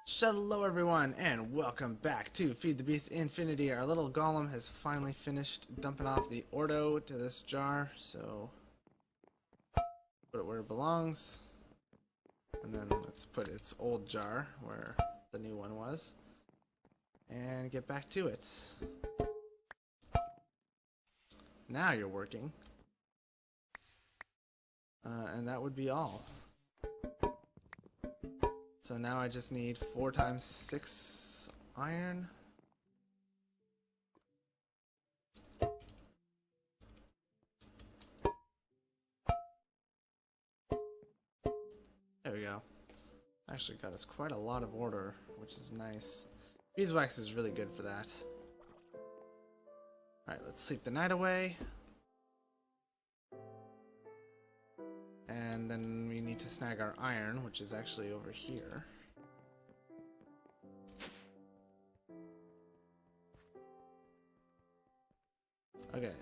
Hello everyone, and welcome back to FTB Infinity. Our little golem has finally finished dumping off the Ordo to this jar, so put it where it belongs, and then let's put its old jar where the new one was, and get back to it. Now you're working, and that would be all. So now I just need 4 times 6 iron. There we go. Actually got us quite a lot of order, which is nice. Beeswax is really good for that. Alright, let's sleep the night away. And then we need to snag our iron, which is actually over here. Okay,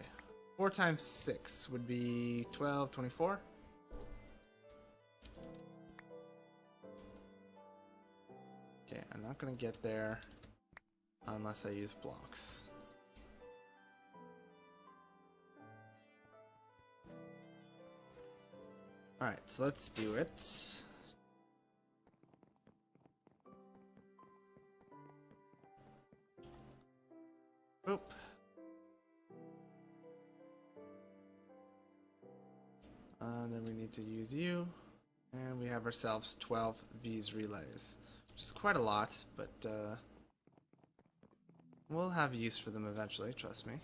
4 times 6 would be 12, 24. Okay, I'm not gonna get there unless I use blocks. Alright, so let's do it. Oop. Then we need to use you. And we have ourselves 12 V's relays, which is quite a lot, but we'll have use for them eventually, trust me.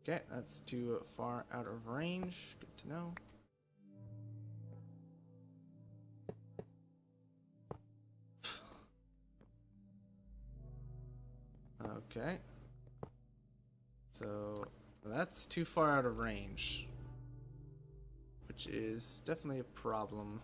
Okay, that's too far out of range. Good to know. Okay. So that's too far out of range, which is definitely a problem.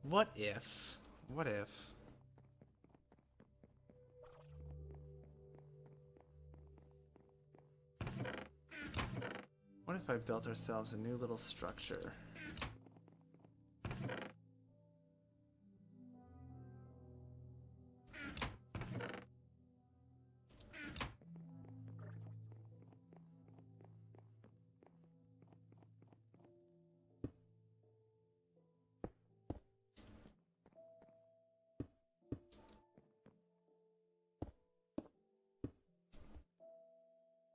What if? What if? What if I built ourselves a new little structure?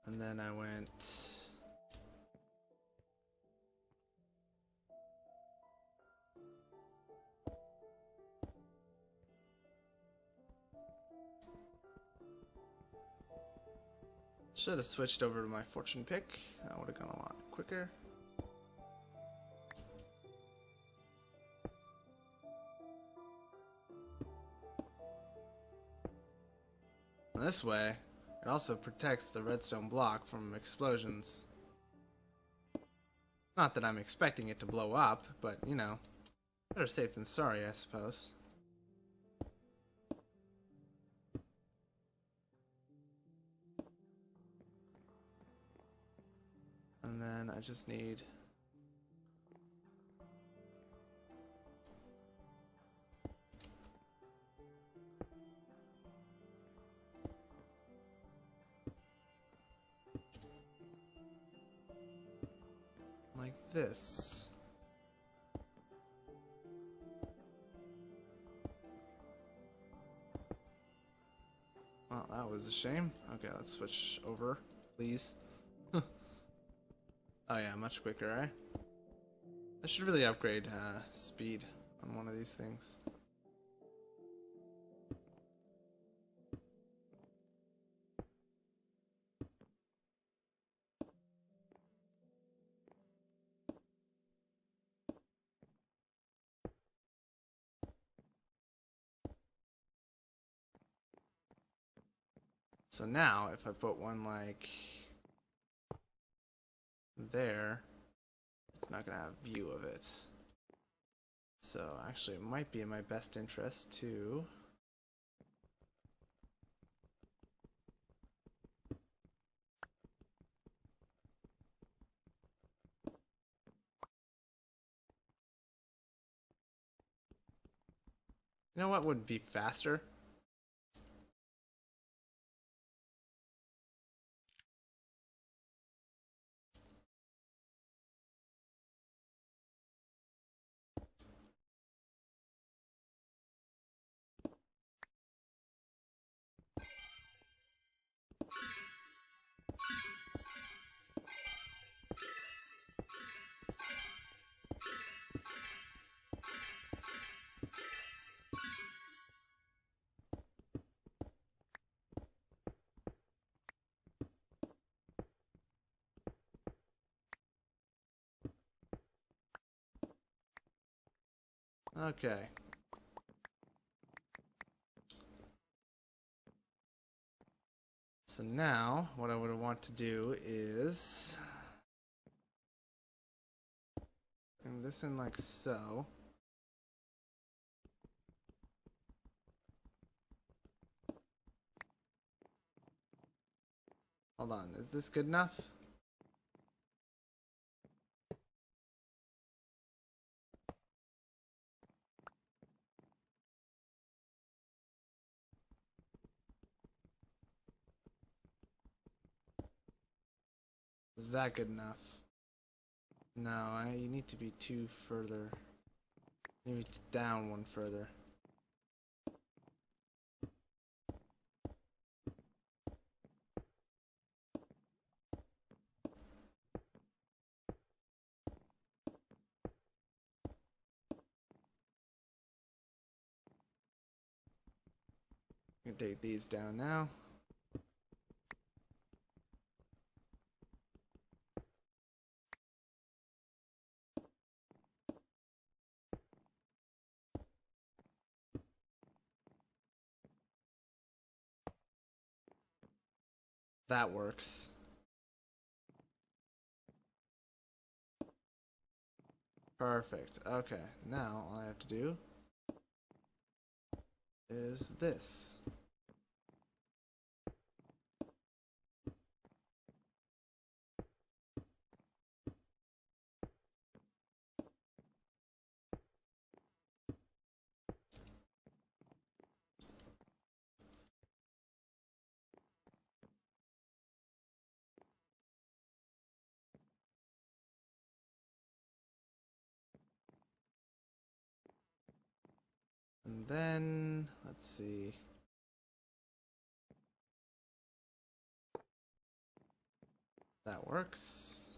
And then I went should have switched over to my fortune pick. That would have gone a lot quicker. And this way, it also protects the redstone block from explosions. Not that I'm expecting it to blow up, but you know, better safe than sorry, I suppose. And then I just need like this. Well, that was a shame. Okay, let's switch over, please. Oh yeah, much quicker, eh? I should really upgrade speed on one of these things. So now, if I put one like there, it's not gonna have view of it. So actually it might be in my best interest to you know what would be faster? Okay. So now what I would want to do is bring this in like so. Hold on, is this good enough? Is that good enough? No, you need to be two further. Maybe down one further. I'm gonna take these down now. That works. Perfect. Okay, now all I have to do is this. And then, let's see. That works.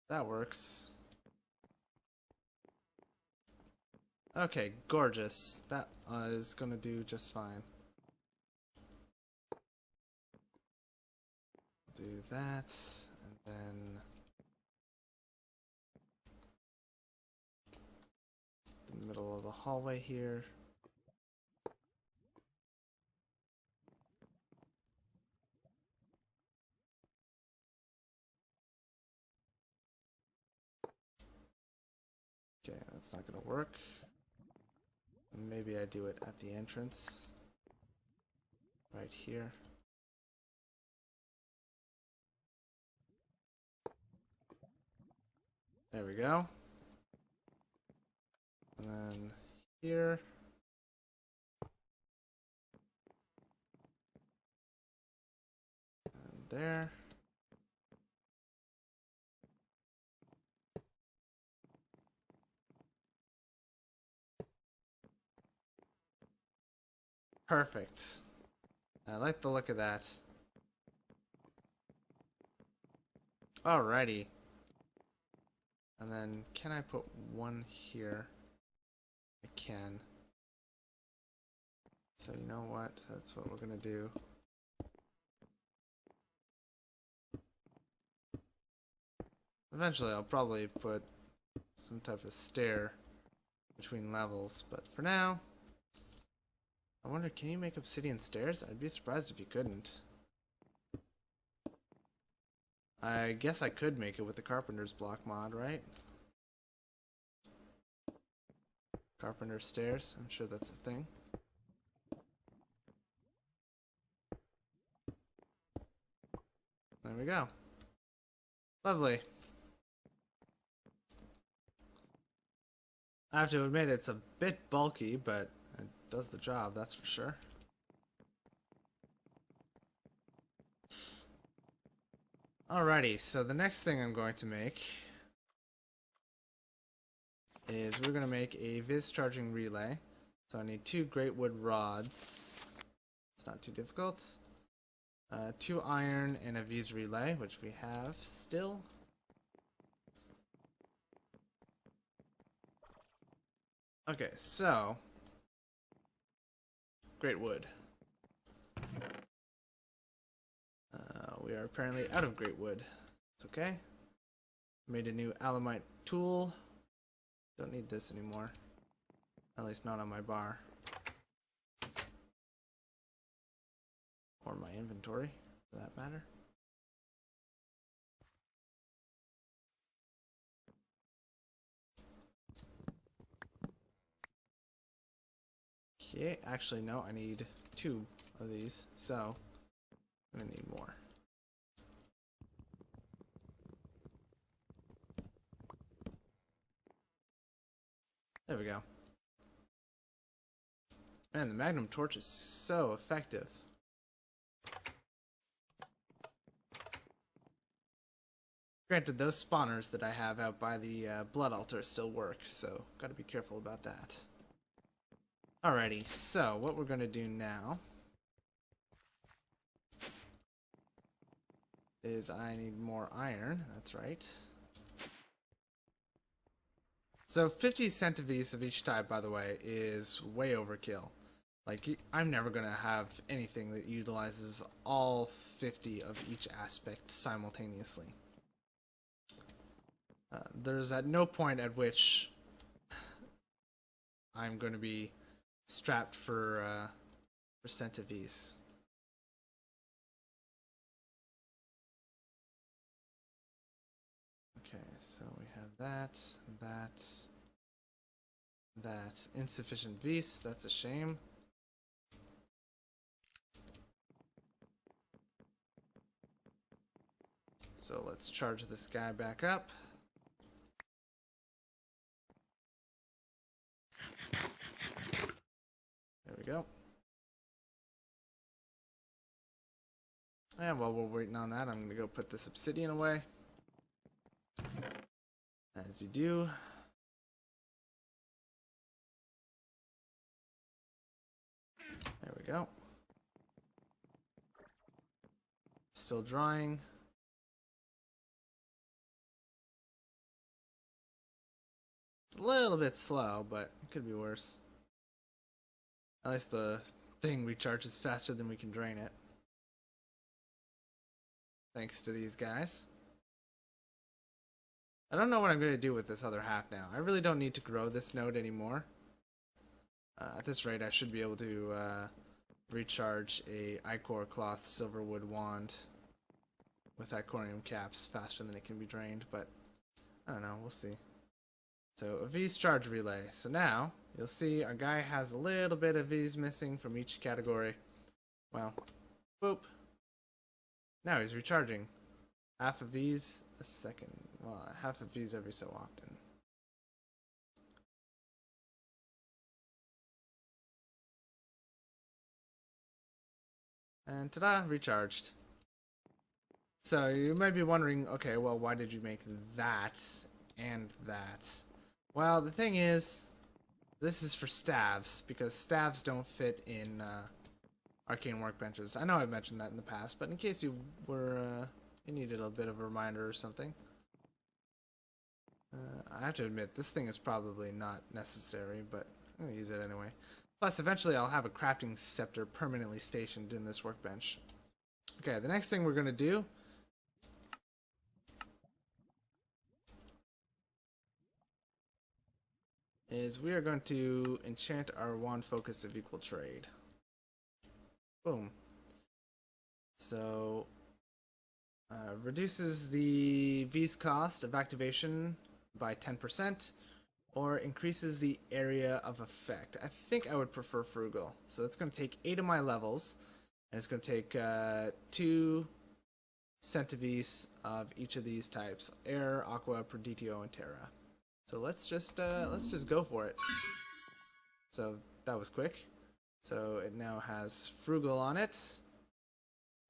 That works. Okay, gorgeous. That is gonna do just fine. Do that, and then the middle of the hallway here. Okay, that's not gonna work. Maybe I do it at the entrance. Right here. There we go. And then here. And there. Perfect. I like the look of that. Alrighty. And then can I put one here? I can. So you know what? That's what we're gonna do. Eventually I'll probably put some type of stair between levels, but for now I wonder, can you make obsidian stairs? I'd be surprised if you couldn't. I guess I could make it with the carpenter's block mod, right? Carpenter stairs, I'm sure that's a thing. There we go. Lovely. I have to admit it's a bit bulky, but it does the job, that's for sure. Alrighty, so the next thing I'm going to make is we're going to make a Vis charging relay. So I need 2 great wood rods. It's not too difficult. 2 iron and a Vis relay, which we have still. Okay, so great wood. We are apparently out of great wood. It's okay. Made a new alamite tool. Don't need this anymore. At least not on my bar. Or my inventory, for that matter. Okay, actually no, I need 2 of these, so I'm gonna need more. There we go. Man, the magnum torch is so effective. Granted, those spawners that I have out by the blood altar still work, so gotta be careful about that. Alrighty, so what we're gonna do now is I need more iron, that's right. So 50 Centi-Vis of each type, by the way, is way overkill. Like, I'm never gonna have anything that utilizes all 50 of each aspect simultaneously. There's at no point at which I'm going to be strapped for Centi-Vis. Okay, so we have that. Insufficient Vis, that's a shame. So let's charge this guy back up. There we go. And while we're waiting on that, I'm going to go put this obsidian away. As you do. There we go. Still drying. It's a little bit slow, but it could be worse. At least the thing recharges faster than we can drain it. Thanks to these guys. I don't know what I'm going to do with this other half now. I really don't need to grow this node anymore. At this rate, I should be able to recharge a ichor cloth silverwood wand with ichorium caps faster than it can be drained, but I don't know, we'll see. So a V's charge relay. So now you'll see our guy has a little bit of V's missing from each category. Well, boop. Now he's recharging. Half of V's a second. Well, half of V's every so often. And ta-da, recharged. So you might be wondering, okay, well, why did you make that and that? Well, the thing is, this is for staves, because staves don't fit in arcane workbenches. I know I've mentioned that in the past, but in case you were, you needed a bit of a reminder or something. I have to admit, this thing is probably not necessary, but I'm going to use it anyway. Plus, eventually I'll have a crafting scepter permanently stationed in this workbench. Okay, the next thing we're going to do is we are going to enchant our wand focus of equal trade. Boom. So, reduces the V's cost of activation by 10%, or increases the area of effect. I think I would prefer frugal. So it's going to take 8 of my levels, and it's going to take 2 Centi-Vis of each of these types: air, aqua, perditio, and terra. So let's just go for it. So that was quick. So it now has frugal on it,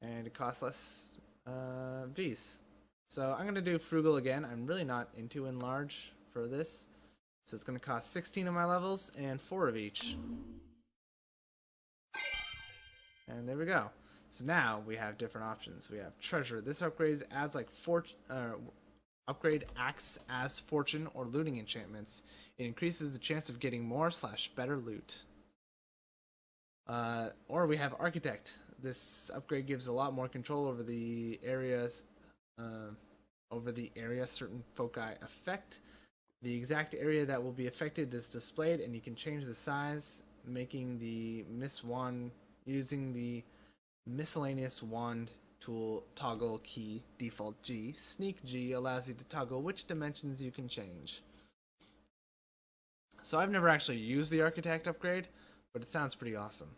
and it costs less V's. So I'm gonna do frugal again. I'm really not into enlarge for this, so it's gonna cost 16 of my levels and 4 of each. And there we go. So now we have different options. We have treasure. This upgrade adds like upgrade acts as fortune or looting enchantments. It increases the chance of getting more / better loot. Or we have architect. This upgrade gives a lot more control over the areas, certain foci affect. The exact area that will be affected is displayed, and you can change the size, making the using the miscellaneous wand tool toggle key default G. Sneak G allows you to toggle which dimensions you can change. So I've never actually used the architect upgrade, but it sounds pretty awesome.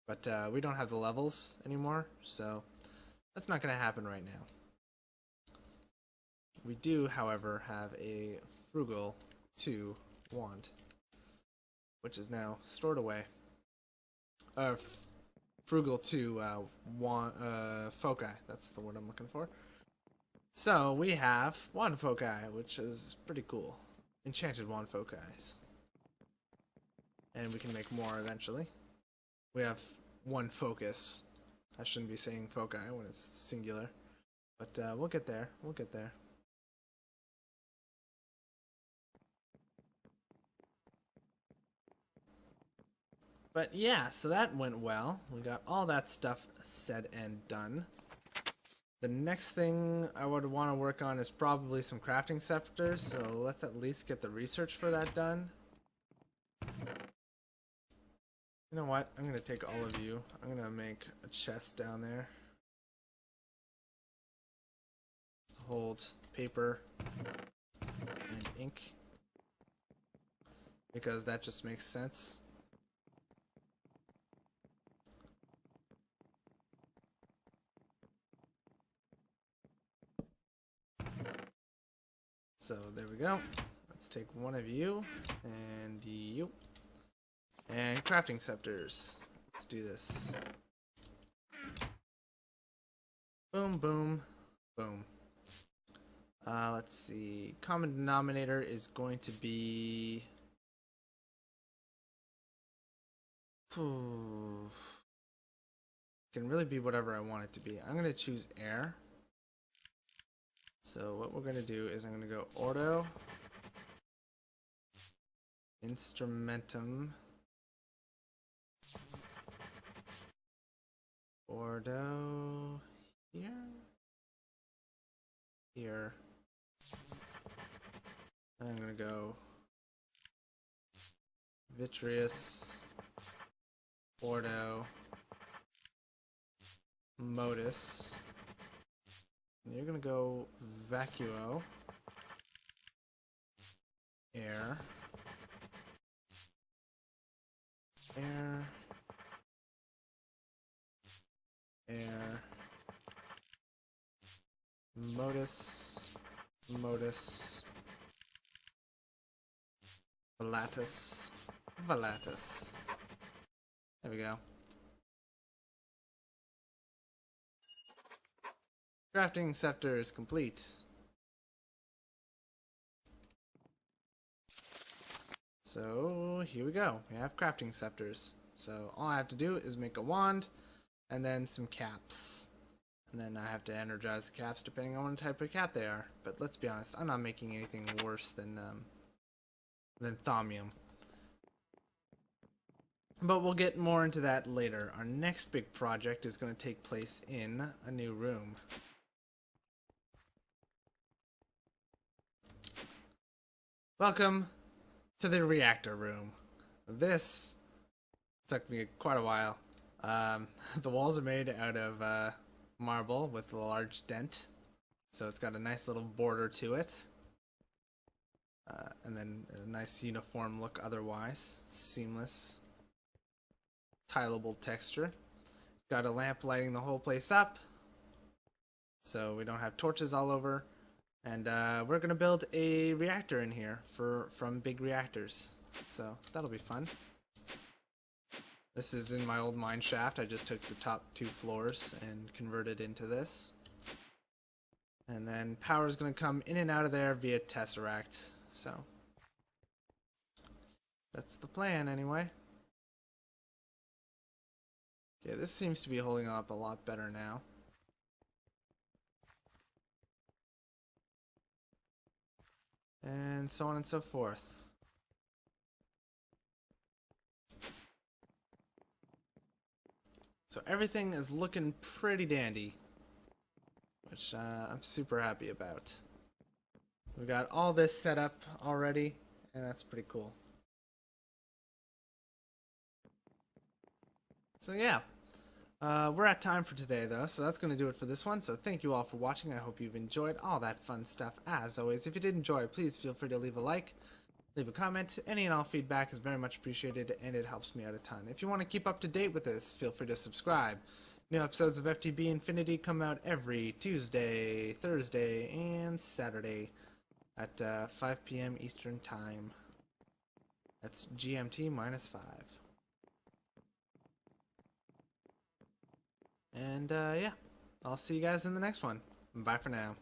But we don't have the levels anymore, so that's not going to happen right now. We do, however, have a frugal 2 wand, which is now stored away. Frugal 2 foci, that's the word I'm looking for. So we have wand foci, which is pretty cool. Enchanted wand foci. And we can make more eventually. We have 1 focus. I shouldn't be saying foci when it's singular, but we'll get there. We'll get there. But yeah, so that went well. We got all that stuff said and done. The next thing I would want to work on is probably some crafting scepters, so let's at least get the research for that done. You know what? I'm going to take all of you. I'm going to make a chest down there. Hold paper and ink, because that just makes sense. So there we go. Let's take one of you and you. And crafting scepters. Let's do this. Boom, boom, boom. Let's see. Common denominator is going to be... Can really be whatever I want it to be. I'm going to choose air. So what we're going to do is I'm going to go ordo, instrumentum, ordo, here, and I'm going to go vitreous, ordo, modus. And you're going to go vacuo, air, air, air, modus, modus, volatus, volatus. There we go. Crafting scepter is complete. So here we go. We have crafting scepters. So all I have to do is make a wand and then some caps. And then I have to energize the caps depending on what type of cap they are. But let's be honest, I'm not making anything worse than thaumium. But we'll get more into that later. Our next big project is going to take place in a new room. Welcome to the reactor room. This took me quite a while. The walls are made out of marble with a large dent, so it's got a nice little border to it. And then a nice uniform look otherwise. Seamless, tileable texture. Got a lamp lighting the whole place up, so we don't have torches all over. And we're gonna build a reactor in here from big reactors, so that'll be fun. This is in my old mine shaft. I just took the top 2 floors and converted into this. And then power is gonna come in and out of there via tesseract. So that's the plan anyway. Yeah, this seems to be holding up a lot better now. And so on and so forth. So everything is looking pretty dandy, which I'm super happy about. We got all this set up already, and that's pretty cool. So yeah, we're at time for today though, so that's going to do it for this one. So thank you all for watching. I hope you've enjoyed all that fun stuff. As always, if you did enjoy, please feel free to leave a like, leave a comment. Any and all feedback is very much appreciated, and it helps me out a ton. If you want to keep up to date with this, feel free to subscribe. New episodes of FTB Infinity come out every Tuesday, Thursday, and Saturday at 5 p.m. Eastern Time. That's GMT -5. And yeah, I'll see you guys in the next one. Bye for now.